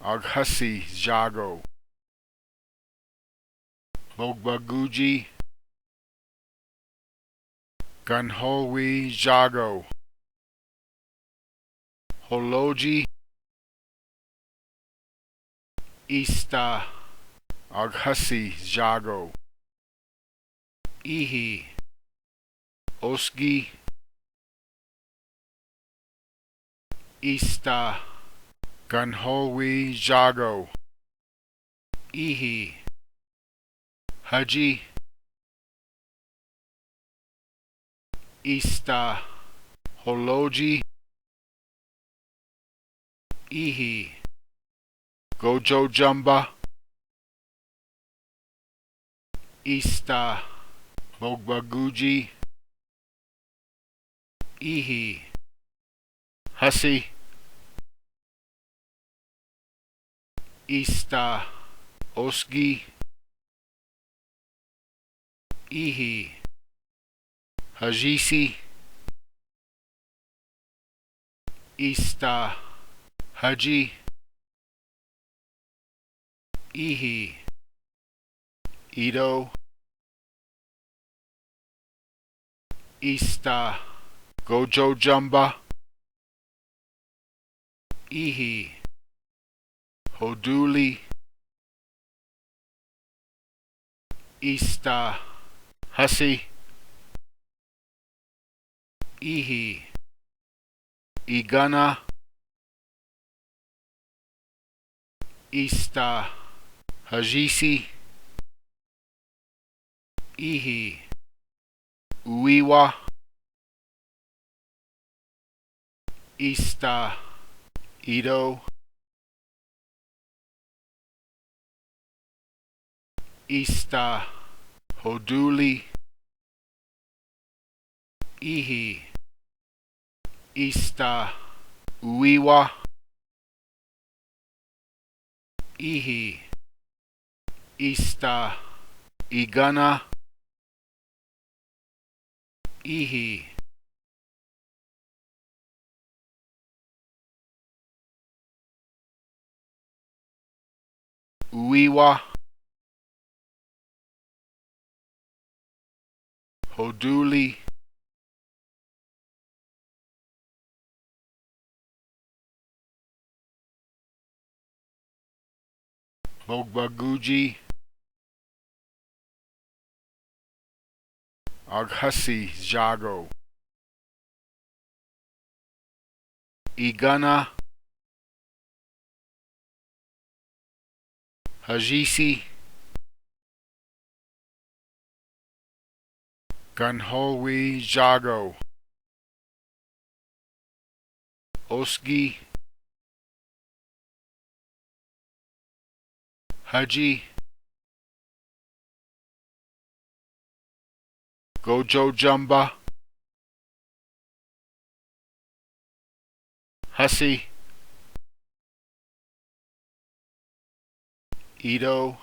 Aghasi Jago Bogbaguji Gunholwi Jago Holoji Ista Aghasi Jago Ihi Osgi Ista Gunholwi Jago Ihi Haji Ista Holoji Ihi Gojo Jumba Ista Bogbaguji Ihi Hussy Ista Osgi Ihi Hajisi Ista Haji Ihi Ito Ista Gojo Jumba Ihi Hoduli Ista Hussy Ihi Igana Ista Hajisi Ihi Uiwa Ista Ito Ista Hoduli Ihi Ista Uiwa Ihi Ista Igana Ihi Uiwa Hoduli Bogbaguji Aghasi Jago Igana Hajisi Gunholwi Jago Osgi Haji Gojo Jumba Hussy Ito